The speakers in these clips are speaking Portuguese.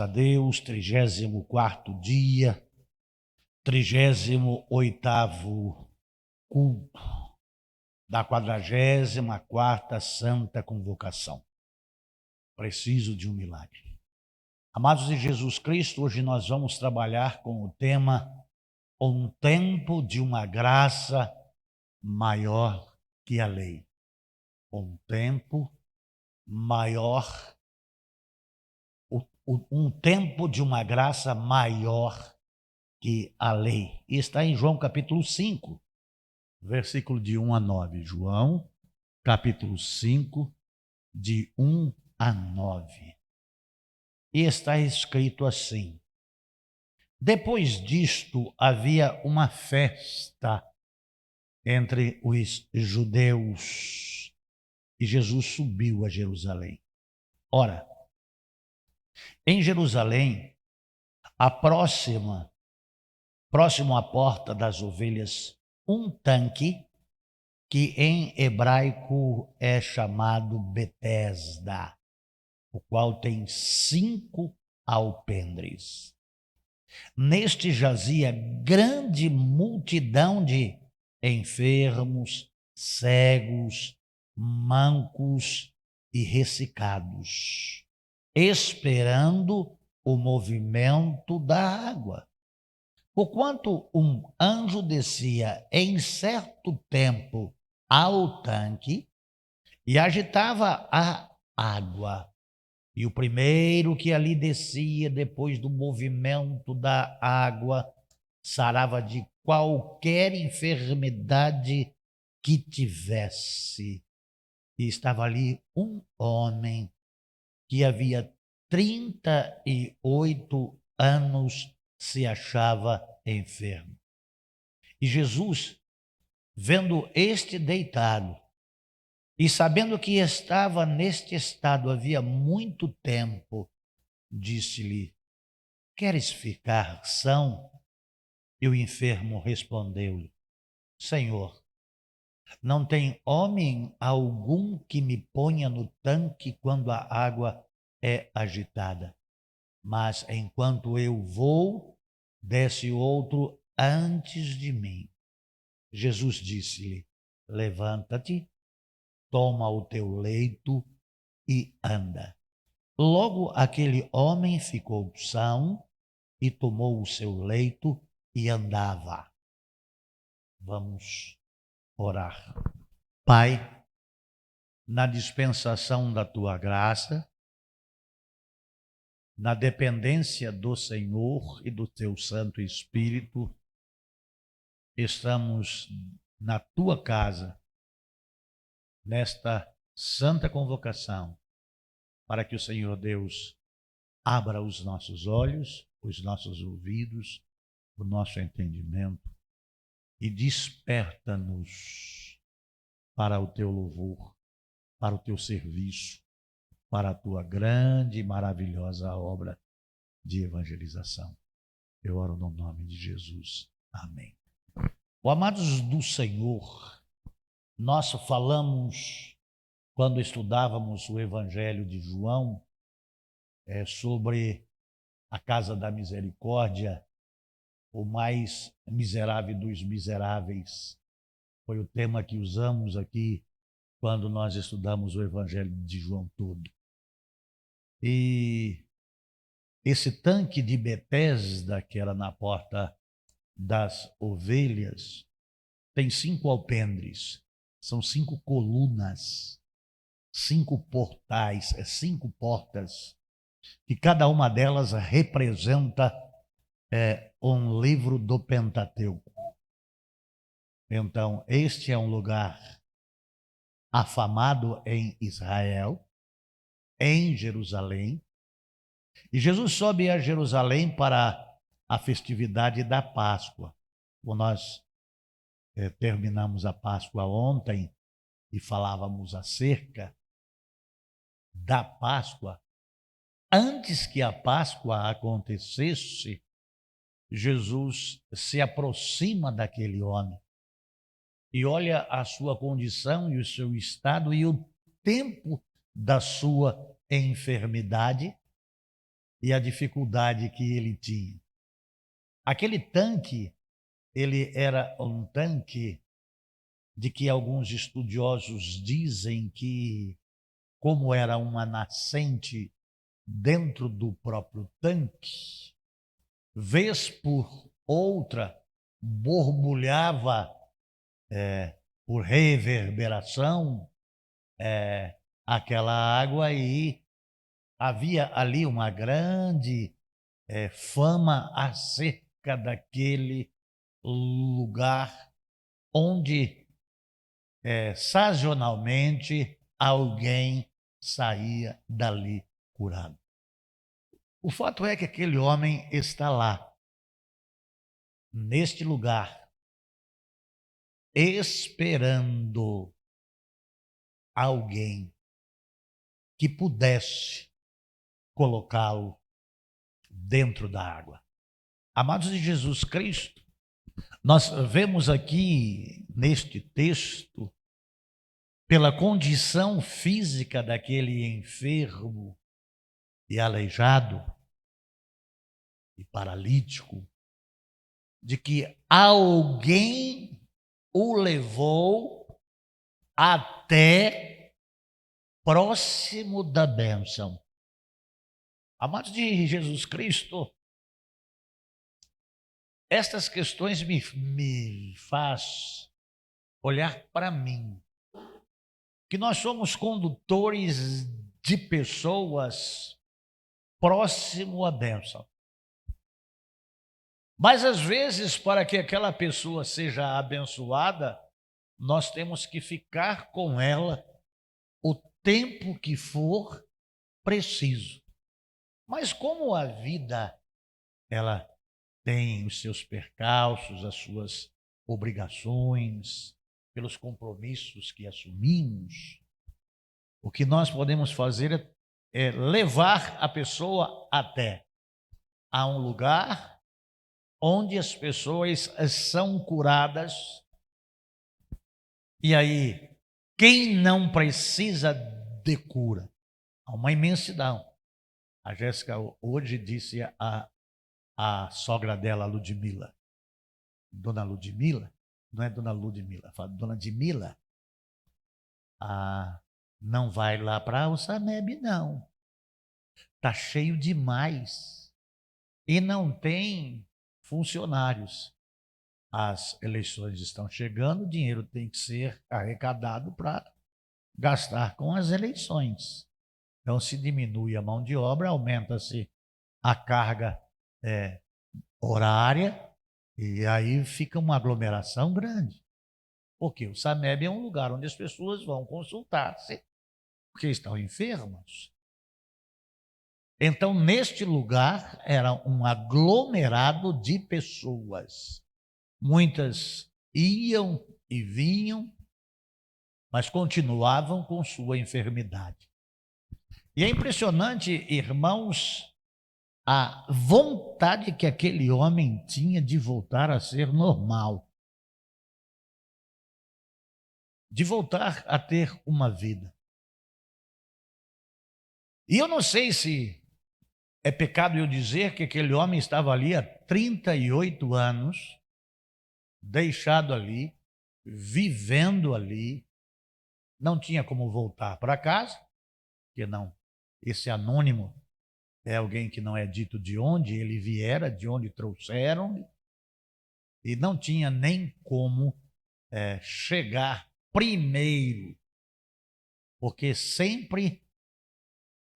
A Deus, 34º dia, 38º culto da 44ª Santa Convocação. Preciso de um milagre. Amados de Jesus Cristo, hoje nós vamos trabalhar com o tema Um tempo de uma graça maior que a lei. Um tempo maior, um tempo de uma graça maior que a lei. E está em João capítulo 5, versículo de 1 a 9. João capítulo 5, de 1 a 9. E está escrito assim: Depois disto havia uma festa entre os judeus e Jesus subiu a Jerusalém. Ora, em Jerusalém, próximo à porta das ovelhas, um tanque que em hebraico é chamado Betesda, o qual tem 5 alpendres. Neste jazia grande multidão de enfermos, cegos, mancos e ressecados, esperando o movimento da água. Porquanto um anjo descia em certo tempo ao tanque e agitava a água. E o primeiro que ali descia, depois do movimento da água, sarava de qualquer enfermidade que tivesse. E estava ali um homem que havia 38 anos se achava enfermo. E Jesus, vendo este deitado, e sabendo que estava neste estado havia muito tempo, disse-lhe: Queres ficar são? E o enfermo respondeu-lhe: Senhor, não tem homem algum que me ponha no tanque quando a água é agitada. Mas enquanto eu vou, desce outro antes de mim. Jesus disse-lhe: Levanta-te, toma o teu leito e anda. Logo aquele homem ficou são e tomou o seu leito e andava. Vamos orar. Pai, na dispensação da tua graça, na dependência do Senhor e do teu Santo Espírito, estamos na tua casa, nesta santa convocação, para que o Senhor Deus abra os nossos olhos, os nossos ouvidos, o nosso entendimento e desperta-nos para o teu louvor, para o teu serviço, para a tua grande e maravilhosa obra de evangelização. Eu oro no nome de Jesus. Amém. Amados do Senhor, nós falamos, quando estudávamos o Evangelho de João, sobre a casa da misericórdia, o mais miserável dos miseráveis. Foi o tema que usamos aqui quando nós estudamos o Evangelho de João todo. E esse tanque de Betesda, que era na porta das ovelhas, tem 5 alpendres, são 5 colunas, 5 portais, 5 portas, que cada uma delas representa um livro do Pentateuco. Então, este é um lugar afamado em Israel, em Jerusalém, e Jesus sobe a Jerusalém para a festividade da Páscoa. Como nós terminamos a Páscoa ontem e falávamos acerca da Páscoa, antes que a Páscoa acontecesse, Jesus se aproxima daquele homem e olha a sua condição e o seu estado e o tempo da sua enfermidade e a dificuldade que ele tinha. Aquele tanque, ele era um tanque de que alguns estudiosos dizem que, como era uma nascente dentro do próprio tanque, vez por outra borbulhava por reverberação aquela água, e havia ali uma grande fama acerca daquele lugar onde sazonalmente alguém saía dali curado. O fato é que aquele homem está lá, neste lugar, esperando alguém que pudesse colocá-lo dentro da água. Amados de Jesus Cristo, nós vemos aqui neste texto, pela condição física daquele enfermo e aleijado e paralítico, de que alguém o levou até próximo da bênção. Amados de Jesus Cristo, estas questões me faz olhar para mim, que nós somos condutores de pessoas próximo à bênção. Mas às vezes, para que aquela pessoa seja abençoada, nós temos que ficar com ela o tempo que for preciso. Mas como a vida, ela tem os seus percalços, as suas obrigações, pelos compromissos que assumimos, o que nós podemos fazer é levar a pessoa até a um lugar onde as pessoas são curadas. E aí, quem não precisa de cura? Há uma imensidão. A Jéssica hoje disse a sogra dela, Ludmila, Dona Ludmila, não é Dona Ludmila, fala Dona Dimila, não vai lá para o SAMEB, não. Está cheio demais e não tem funcionários. As eleições estão chegando, o dinheiro tem que ser arrecadado para gastar com as eleições. Então, se diminui a mão de obra, aumenta-se a carga horária, e aí fica uma aglomeração grande. Porque o SAMEB é um lugar onde as pessoas vão consultar-se porque estão enfermas. Então, neste lugar, era um aglomerado de pessoas. Muitas iam e vinham, mas continuavam com sua enfermidade. E é impressionante, irmãos, a vontade que aquele homem tinha de voltar a ser normal, de voltar a ter uma vida. E eu não sei se é pecado eu dizer que aquele homem estava ali há 38 anos, deixado ali, vivendo ali, não tinha como voltar para casa, porque não, esse anônimo é alguém que não é dito de onde ele viera, de onde trouxeram, e não tinha nem como chegar primeiro, porque sempre,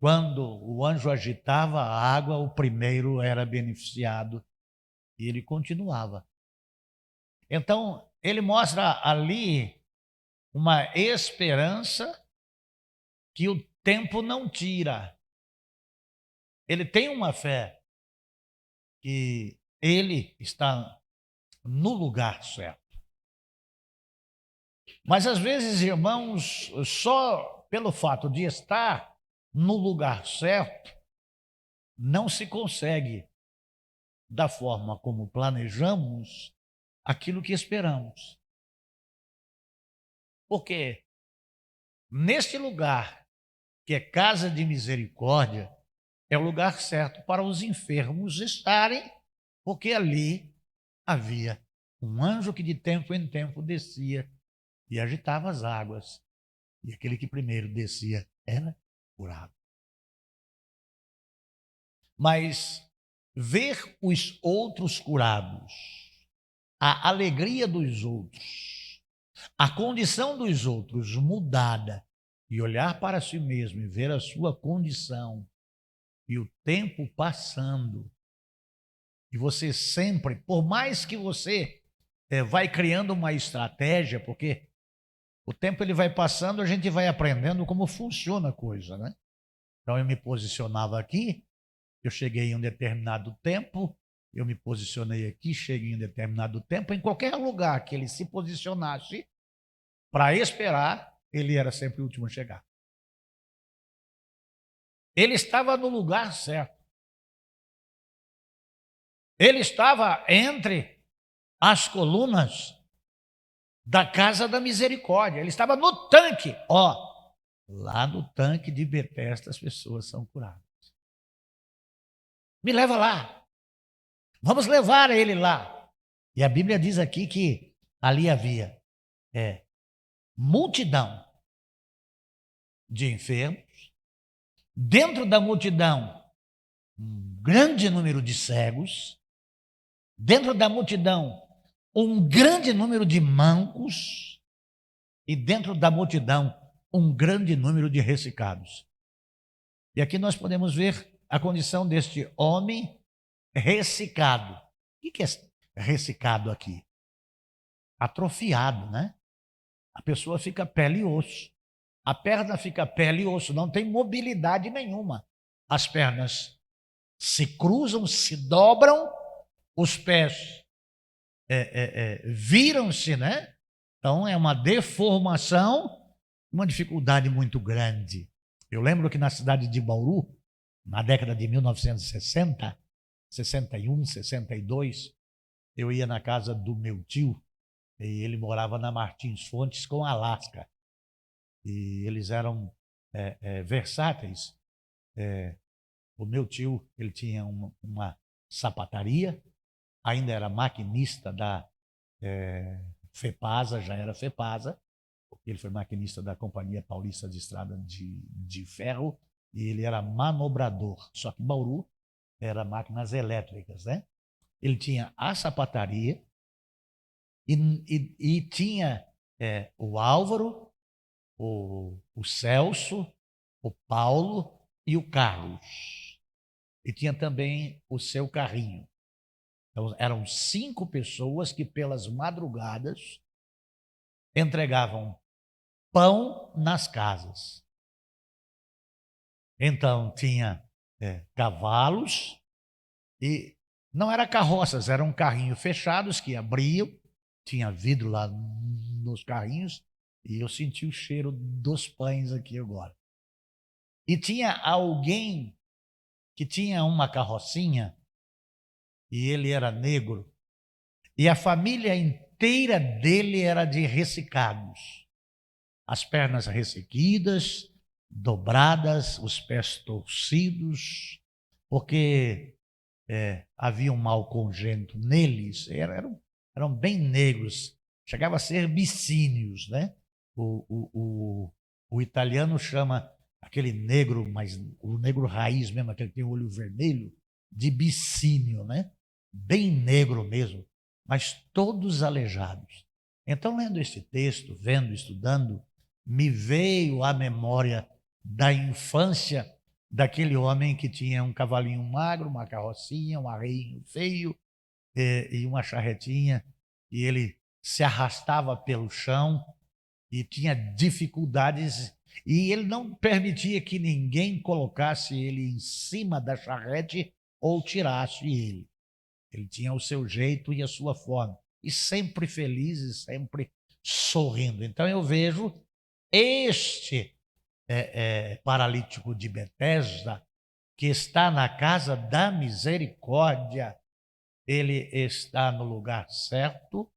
quando o anjo agitava a água, o primeiro era beneficiado e ele continuava. Então, ele mostra ali uma esperança que o tempo não tira. Ele tem uma fé que ele está no lugar certo. Mas às vezes, irmãos, só pelo fato de estar no lugar certo, não se consegue, da forma como planejamos, aquilo que esperamos. Porque neste lugar, que é casa de misericórdia, é o lugar certo para os enfermos estarem, porque ali havia um anjo que de tempo em tempo descia e agitava as águas. E aquele que primeiro descia era curado. Mas ver os outros curados, a alegria dos outros, a condição dos outros mudada, e olhar para si mesmo e ver a sua condição, e o tempo passando, e você sempre, por mais que você vai criando uma estratégia, porque o tempo ele vai passando, a gente vai aprendendo como funciona a coisa, né? Então eu me posicionava aqui, eu cheguei em um determinado tempo, eu me posicionei aqui, cheguei em um determinado tempo, em qualquer lugar que ele se posicionasse para esperar, ele era sempre o último a chegar. Ele estava no lugar certo. Ele estava entre as colunas da casa da misericórdia. Ele estava no tanque. Lá no tanque de Betesda as pessoas são curadas. Me leva lá. Vamos levar ele lá. E a Bíblia diz aqui que ali havia multidão de enfermos. Dentro da multidão, um grande número de cegos. Dentro da multidão, um grande número de mancos. E dentro da multidão, um grande número de ressecados. E aqui nós podemos ver a condição deste homem ressecado. O que é ressecado aqui? Atrofiado, né? A pessoa fica pele e osso. A perna fica pele e osso, não tem mobilidade nenhuma. As pernas se cruzam, se dobram, os pés viram-se, né? Então é uma deformação, uma dificuldade muito grande. Eu lembro que na cidade de Bauru, na década de 1960, 61, 62, eu ia na casa do meu tio, e ele morava na Martins Fontes com Alasca. E eles eram versáteis. O meu tio, ele tinha uma sapataria, ainda era maquinista da FEPASA, já era FEPASA, porque ele foi maquinista da Companhia Paulista de Estrada de Ferro, e ele era manobrador, só que Bauru era máquinas elétricas, né? Ele tinha a sapataria e tinha o Álvaro, o Celso, o Paulo e o Carlos. E tinha também o seu carrinho. Então, eram 5 pessoas que pelas madrugadas entregavam pão nas casas. Então, tinha cavalos e não eram carroças, eram carrinhos fechados que abriam, tinha vidro lá nos carrinhos e eu senti o cheiro dos pães aqui agora. E tinha alguém que tinha uma carrocinha e ele era negro e a família inteira dele era de ressecados. As pernas ressequidas, dobradas, os pés torcidos, porque havia um mal congênito neles, eram bem negros, chegava a ser bicínios, né? O italiano chama aquele negro, mas o negro raiz mesmo, aquele que tem o olho vermelho, de bicínio, né? Bem negro mesmo, mas todos aleijados. Então, lendo este texto, vendo, estudando, me veio à memória da infância daquele homem que tinha um cavalinho magro, uma carrocinha, um arreio feio e uma charretinha, e ele se arrastava pelo chão e tinha dificuldades, e ele não permitia que ninguém colocasse ele em cima da charrete ou tirasse ele. Ele tinha o seu jeito e a sua forma, e sempre feliz e sempre sorrindo. Então eu vejo este paralítico de Betesda, que está na casa da misericórdia, ele está no lugar certo,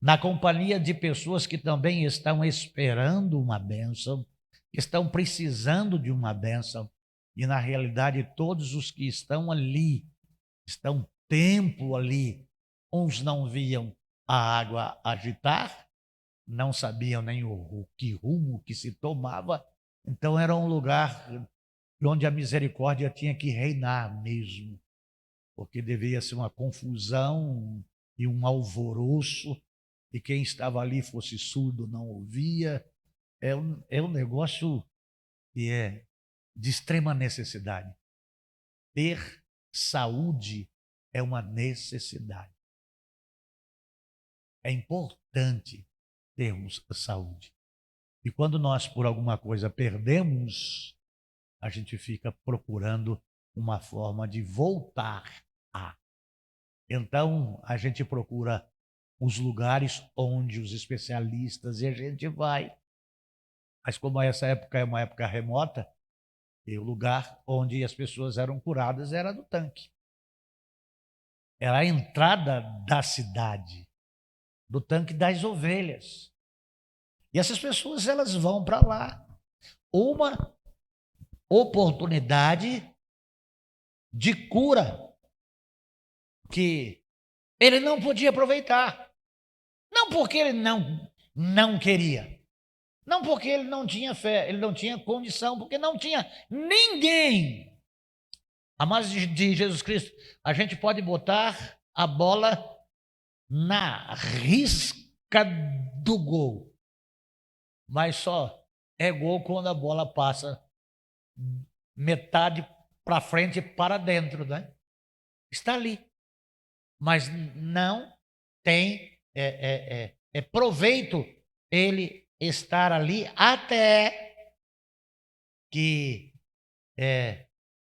na companhia de pessoas que também estão esperando uma bênção, que estão precisando de uma bênção. E, na realidade, todos os que estão ali, estão tempo ali, uns não viam a água agitar, não sabiam nem o que rumo que se tomava, então era um lugar onde a misericórdia tinha que reinar mesmo, porque devia ser uma confusão e um alvoroço, e quem estava ali fosse surdo não ouvia. É um negócio que é de extrema necessidade. Ter saúde é uma necessidade. É importante termos saúde. E quando nós, por alguma coisa, perdemos, a gente fica procurando uma forma de voltar a. Então, a gente procura os lugares onde os especialistas, e a gente vai. Mas como essa época é uma época remota, e o lugar onde as pessoas eram curadas era no tanque. Era a entrada da cidade, do tanque das ovelhas. E essas pessoas, elas vão para lá. Uma oportunidade de cura que ele não podia aproveitar. Não porque ele não queria. Não porque ele não tinha fé, ele não tinha condição, porque não tinha ninguém. Amados de Jesus Cristo, a gente pode botar a bola na risca do gol, mas só é gol quando a bola passa metade para frente e para dentro, né? Está ali, mas não tem proveito ele estar ali até que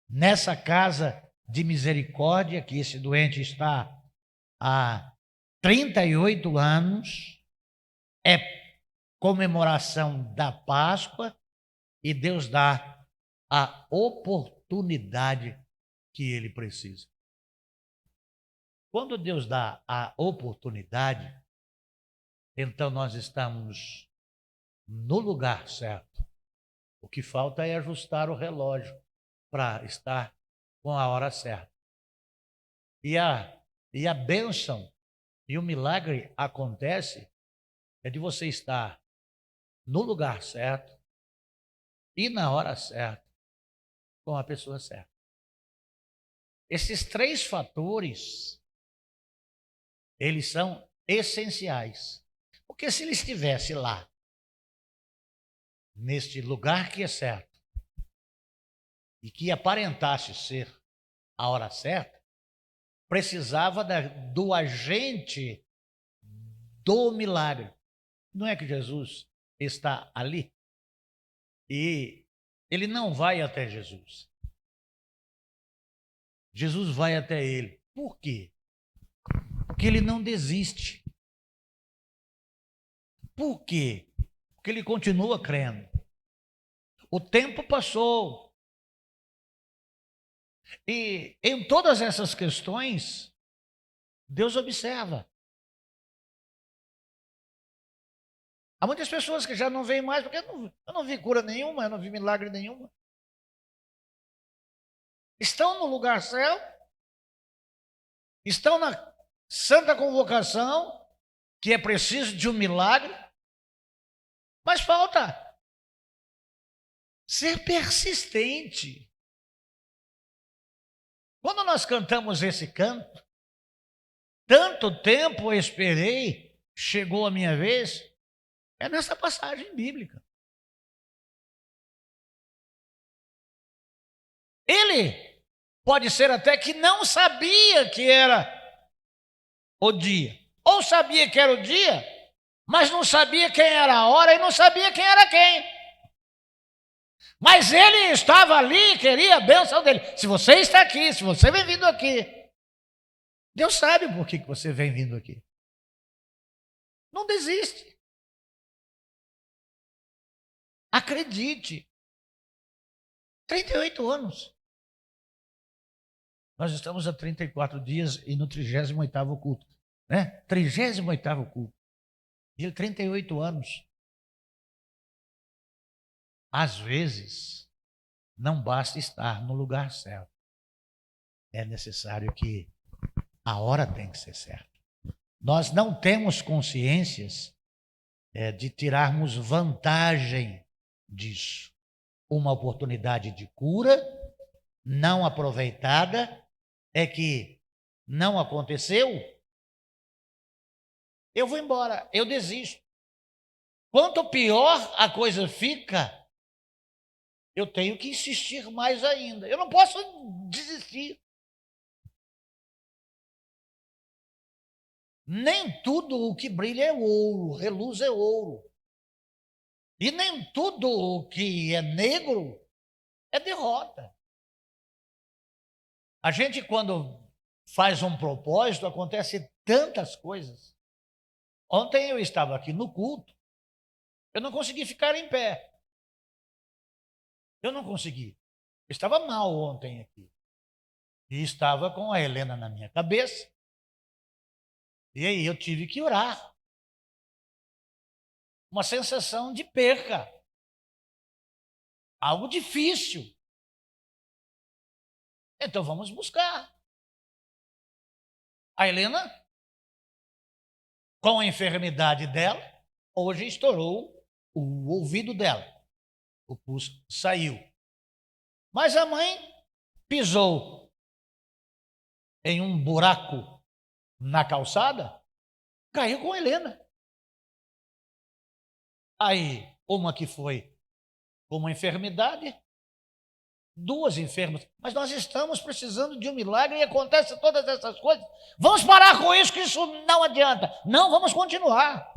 nessa casa de misericórdia, que esse doente está há 38 anos, é comemoração da Páscoa, e Deus dá a oportunidade que ele precisa. Quando Deus dá a oportunidade, então nós estamos no lugar certo. O que falta é ajustar o relógio para estar com a hora certa. E a bênção e o milagre acontece de você estar no lugar certo e na hora certa com a pessoa certa. Esses 3 fatores, eles são essenciais. Porque se ele estivesse lá, neste lugar que é certo, e que aparentasse ser a hora certa, precisava do agente do milagre. Não é que Jesus está ali? E ele não vai até Jesus. Jesus vai até ele. Por quê? Porque ele não desiste. Por quê? Porque ele continua crendo. O tempo passou. E em todas essas questões, Deus observa. Há muitas pessoas que já não veem mais, porque eu não vi cura nenhuma, eu não vi milagre nenhuma. Estão no lugar certo, estão na santa convocação, que é preciso de um milagre, mas falta ser persistente. Quando nós cantamos esse canto, tanto tempo eu esperei, chegou a minha vez, é nessa passagem bíblica. Ele pode ser até que não sabia que era o dia, ou sabia que era o dia, mas não sabia quem era a hora e não sabia quem era quem. Mas ele estava ali, queria a bênção dele. Se você está aqui, se você vem vindo aqui, Deus sabe por que você vem vindo aqui. Não desiste. Acredite. 38 anos. Nós estamos há 34 dias e no 38º culto. Né? 38º culto. E ele 38 anos. Às vezes, não basta estar no lugar certo. É necessário que a hora tem que ser certa. Nós não temos consciências de tirarmos vantagem disso. Uma oportunidade de cura não aproveitada é que não aconteceu. Eu vou embora, eu desisto. Quanto pior a coisa fica, eu tenho que insistir mais ainda. Eu não posso desistir. Nem tudo o que brilha é ouro, reluz é ouro. E nem tudo o que é negro é derrota. A gente, quando faz um propósito, acontece tantas coisas. Ontem eu estava aqui no culto, eu não consegui ficar em pé. Eu não consegui. Eu estava mal ontem aqui. E estava com a Helena na minha cabeça. E aí eu tive que orar. Uma sensação de perca. Algo difícil. Então vamos buscar. A Helena, com a enfermidade dela, hoje estourou o ouvido dela. O pulso saiu. Mas a mãe pisou em um buraco na calçada, caiu com a Helena. Aí, uma que foi com uma enfermidade, duas enfermas. Mas nós estamos precisando de um milagre e acontecem todas essas coisas. Vamos parar com isso, que isso não adianta. Não, vamos continuar.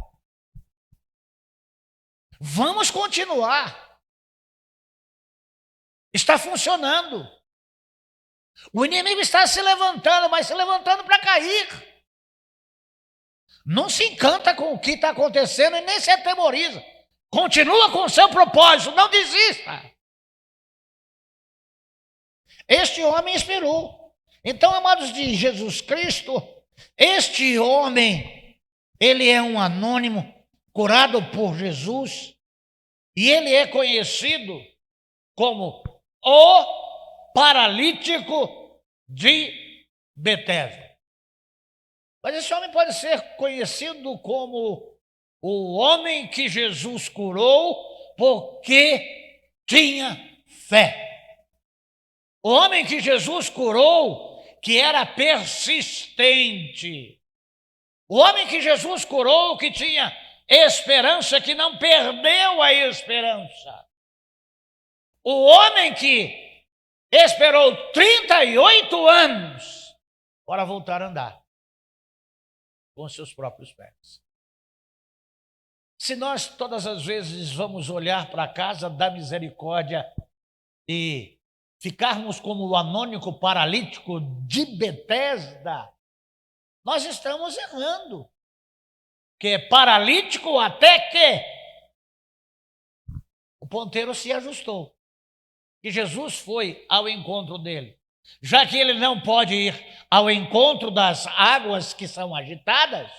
Vamos continuar. Está funcionando. O inimigo está se levantando, mas se levantando para cair. Não se encanta com o que está acontecendo e nem se atemoriza. Continua com o seu propósito, não desista. Este homem esperou. Então, amados de Jesus Cristo, este homem, ele é um anônimo, curado por Jesus, e ele é conhecido como o paralítico de Betesda. Mas esse homem pode ser conhecido como o homem que Jesus curou porque tinha fé. O homem que Jesus curou, que era persistente. O homem que Jesus curou, que tinha esperança, que não perdeu a esperança. O homem que esperou 38 anos para voltar a andar com seus próprios pés. Se nós todas as vezes vamos olhar para a casa da misericórdia e ficarmos como o anônimo paralítico de Betesda, nós estamos errando. Que é paralítico até que o ponteiro se ajustou. E Jesus foi ao encontro dele. Já que ele não pode ir ao encontro das águas que são agitadas,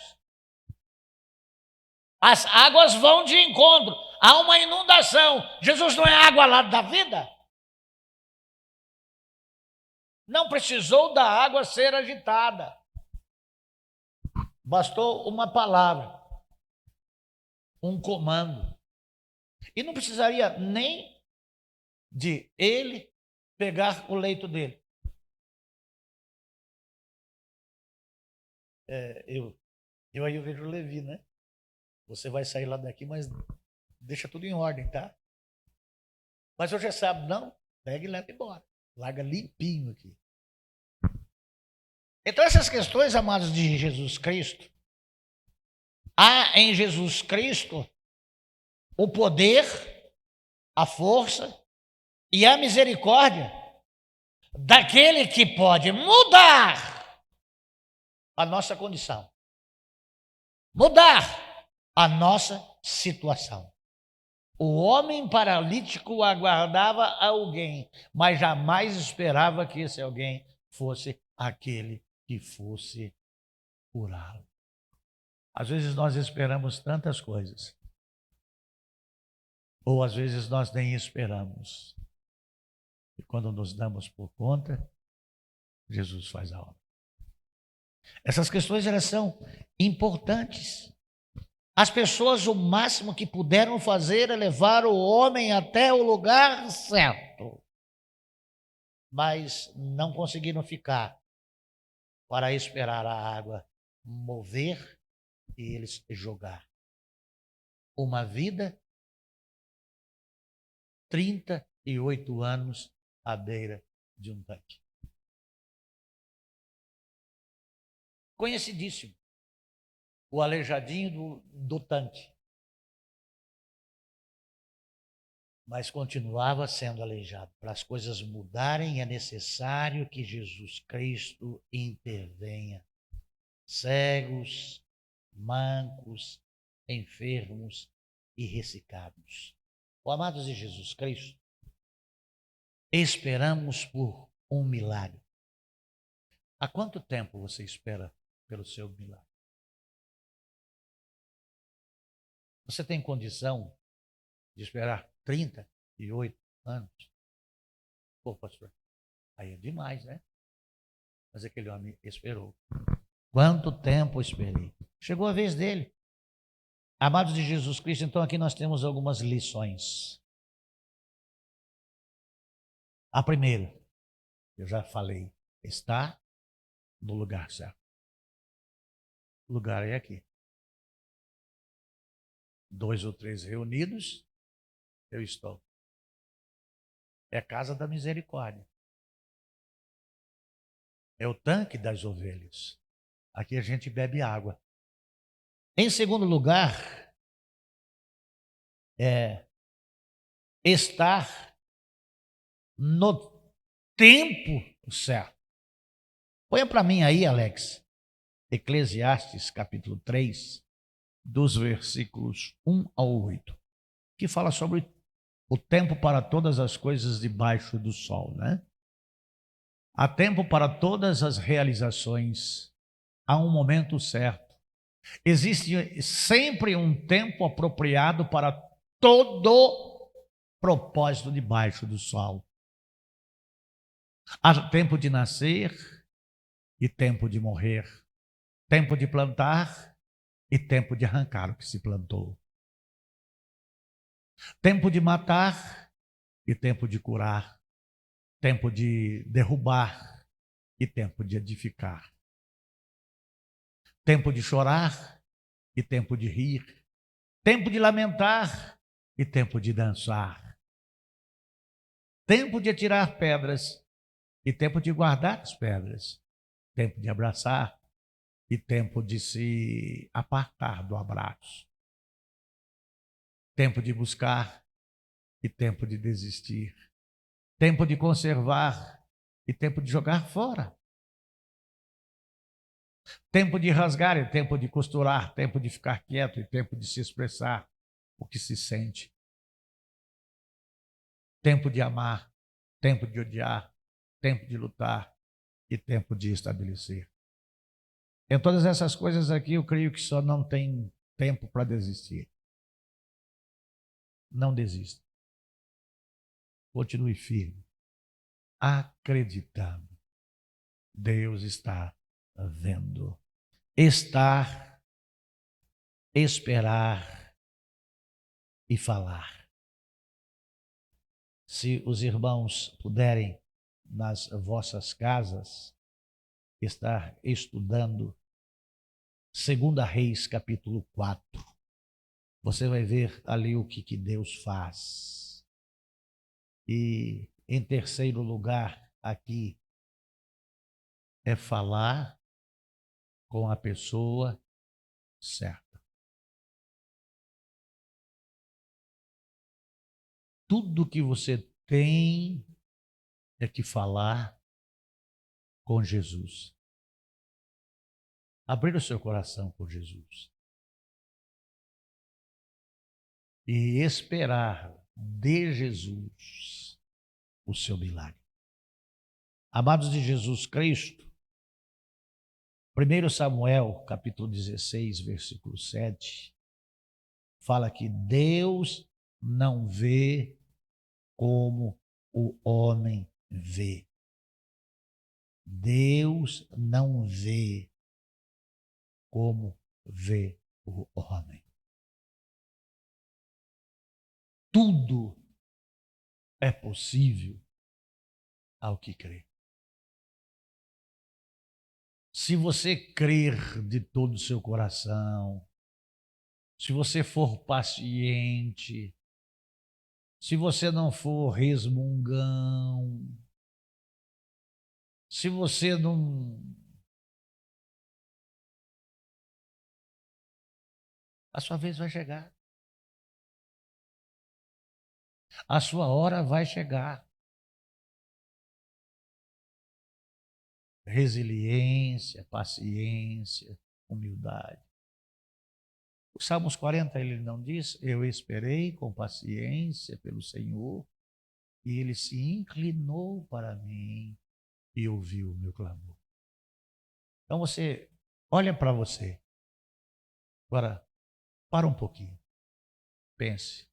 as águas vão de encontro. Há uma inundação. Jesus não é água lá da vida? Não precisou da água ser agitada. Bastou uma palavra, um comando. E não precisaria nem de ele pegar o leito dele. Eu vejo o Levi, né? Você vai sair lá daqui, mas deixa tudo em ordem, tá? Mas hoje é sábado, não? Pega e leva embora. Larga limpinho aqui. Então essas questões, amados de Jesus Cristo, há em Jesus Cristo o poder, a força e a misericórdia daquele que pode mudar a nossa condição, mudar a nossa situação. O homem paralítico aguardava alguém, mas jamais esperava que esse alguém fosse aquele que fosse curá-lo. Às vezes nós esperamos tantas coisas, ou às vezes nós nem esperamos. quando nos damos por conta, Jesus faz a obra. Essas questões, elas são importantes. As pessoas, o máximo que puderam fazer é levar o homem até o lugar certo, mas não conseguiram ficar para esperar a água mover e eles jogar. Uma vida, 38 anos à beira de um tanque. Conhecidíssimo, o aleijadinho do tanque. Mas continuava sendo aleijado. Para as coisas mudarem, é necessário que Jesus Cristo intervenha. Cegos, mancos, enfermos e ressecados. Amados de Jesus Cristo, esperamos por um milagre. Há quanto tempo você espera pelo seu milagre? Você tem condição de esperar 38 anos? Pô, pastor, aí é demais, né? Mas aquele homem esperou. Quanto tempo esperei? Chegou a vez dele. Amados de Jesus Cristo, então aqui nós temos algumas lições. A primeira, eu já falei, está no lugar certo. O lugar é aqui. 2 ou 3 reunidos, eu estou. É a casa da misericórdia. É o tanque das ovelhas. Aqui a gente bebe água. Em segundo lugar, é estar no tempo certo. Põe para mim aí, Alex, Eclesiastes capítulo 3, dos versículos 1 ao 8, que fala sobre o tempo para todas as coisas debaixo do sol, né? Há tempo para todas as realizações, há um momento certo. Existe sempre um tempo apropriado para todo propósito debaixo do sol. Há tempo de nascer e tempo de morrer, tempo de plantar e tempo de arrancar o que se plantou, tempo de matar e tempo de curar, tempo de derrubar e tempo de edificar, tempo de chorar e tempo de rir, tempo de lamentar e tempo de dançar, tempo de atirar pedras e tempo de guardar as pedras, tempo de abraçar e tempo de se apartar do abraço, tempo de buscar e tempo de desistir, tempo de conservar e tempo de jogar fora, tempo de rasgar e tempo de costurar, tempo de ficar quieto e tempo de se expressar o que se sente, tempo de amar, tempo de odiar, tempo de lutar e tempo de estabelecer. Em todas essas coisas aqui, eu creio que só não tem tempo para desistir. Não desista. Continue firme, acreditando. Deus está vendo. Estar, esperar e falar. Se os irmãos puderem, nas vossas casas, estar estudando 2 Reis, capítulo 4. Você vai ver ali o que Deus faz. E, em terceiro lugar, aqui, é falar com a pessoa certa. Tudo que você tem é que falar com Jesus. Abrir o seu coração por Jesus. E esperar de Jesus o seu milagre. Amados de Jesus Cristo, 1 Samuel, capítulo 16, versículo 7, fala que Deus não vê como o homem vê. Deus não vê como vê o homem. Tudo é possível ao que crê. Se você crer de todo o seu coração, se você for paciente, se você não for resmungão, se você não... A sua vez vai chegar. A sua hora vai chegar. Resiliência, paciência, humildade. O Salmos 40, ele não diz: eu esperei com paciência pelo Senhor, e ele se inclinou para mim e ouviu o meu clamor. Então você olha para você. Agora, para um pouquinho. Pense.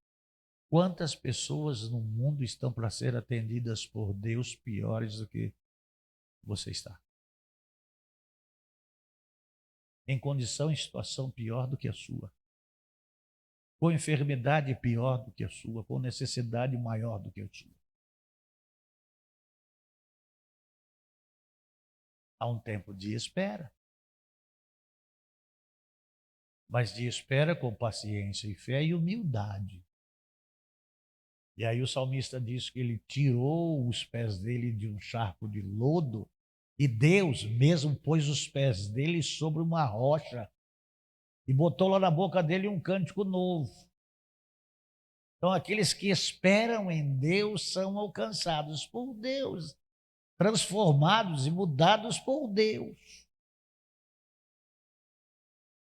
Quantas pessoas no mundo estão para ser atendidas por Deus piores do que você está? Em condição, em situação pior do que a sua. Com enfermidade pior do que a sua. Com necessidade maior do que a sua. Há um tempo de espera. Mas de espera com paciência e fé e humildade. E aí o salmista diz que ele tirou os pés dele de um charco de lodo e Deus mesmo pôs os pés dele sobre uma rocha e botou lá na boca dele um cântico novo. Então aqueles que esperam em Deus são alcançados por Deus, transformados e mudados por Deus.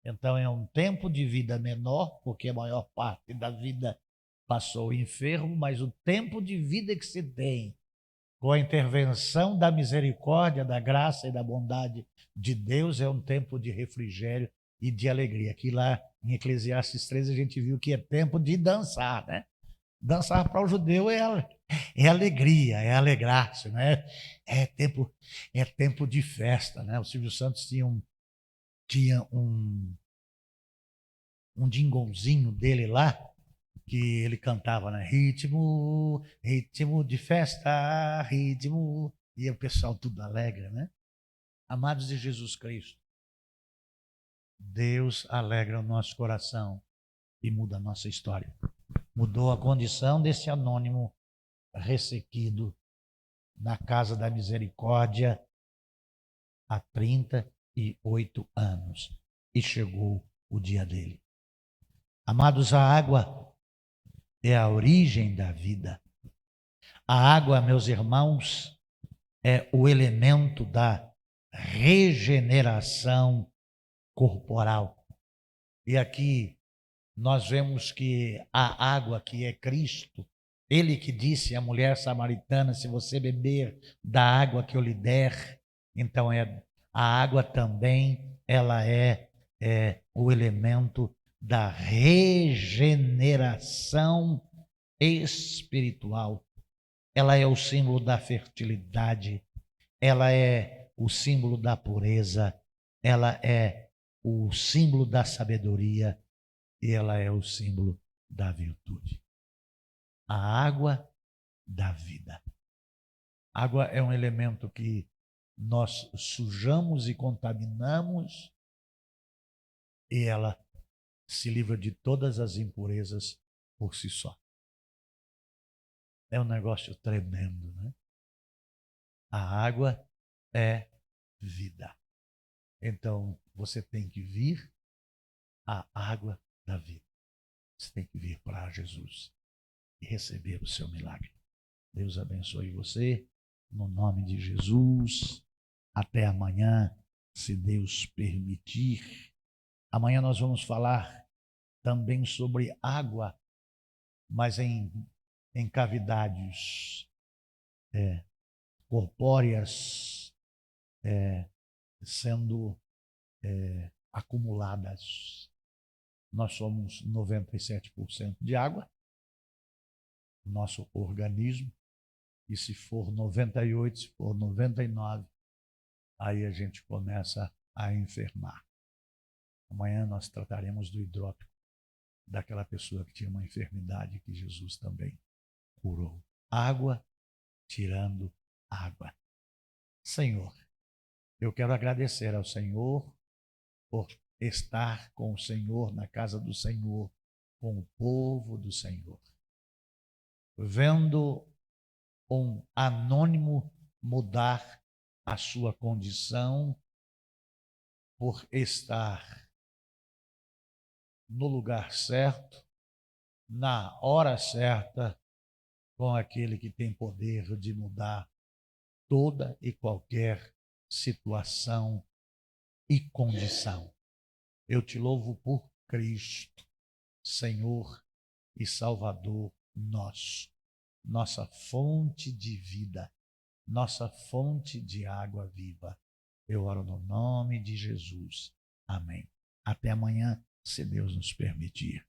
Então é um tempo de vida menor, porque a maior parte da vida passou enfermo, mas o tempo de vida que se tem, com a intervenção da misericórdia, da graça e da bondade de Deus, é um tempo de refrigério e de alegria. Aqui lá em Eclesiastes 13 a gente viu que é tempo de dançar, né? Dançar para o judeu é alegria, é alegrar-se, né? É tempo de festa, né? O Silvio Santos tinha um jinglezinho dele lá, que ele cantava, né? Ritmo, ritmo de festa, ritmo. E o pessoal tudo alegre, né? Amados de Jesus Cristo, Deus alegra o nosso coração e muda a nossa história. Mudou a condição desse anônimo ressequido na casa da misericórdia há 38 anos. E chegou o dia dele. Amados, a água é a origem da vida. A água, meus irmãos, é o elemento da regeneração corporal. E aqui nós vemos que a água que é Cristo, ele que disse à mulher samaritana: se você beber da água que eu lhe der, então a água também, ela é o elemento da regeneração espiritual. Ela é o símbolo da fertilidade, ela é o símbolo da pureza, ela é o símbolo da sabedoria e ela é o símbolo da virtude. A água da vida. Água é um elemento que nós sujamos e contaminamos e ela se livra de todas as impurezas por si só. É um negócio tremendo, né? A água é vida. Então, você tem que vir à água da vida. Você tem que vir para Jesus e receber o seu milagre. Deus abençoe você, no nome de Jesus. Até amanhã, se Deus permitir. Amanhã nós vamos falar também sobre água, mas em cavidades corpóreas sendo acumuladas. Nós somos 97% de água, nosso organismo, E se for 98, se for 99, aí a gente começa a enfermar. Amanhã nós trataremos do hidrópico, daquela pessoa que tinha uma enfermidade que Jesus também curou. Água tirando água. Senhor, eu quero agradecer ao Senhor por estar com o Senhor, na casa do Senhor, com o povo do Senhor. Vendo um anônimo mudar a sua condição por estar no lugar certo, na hora certa, com aquele que tem poder de mudar toda e qualquer situação e condição. Eu te louvo por Cristo, Senhor e Salvador nosso, nossa fonte de vida, nossa fonte de água viva. Eu oro no nome de Jesus. Amém. Até amanhã, se Deus nos permitir.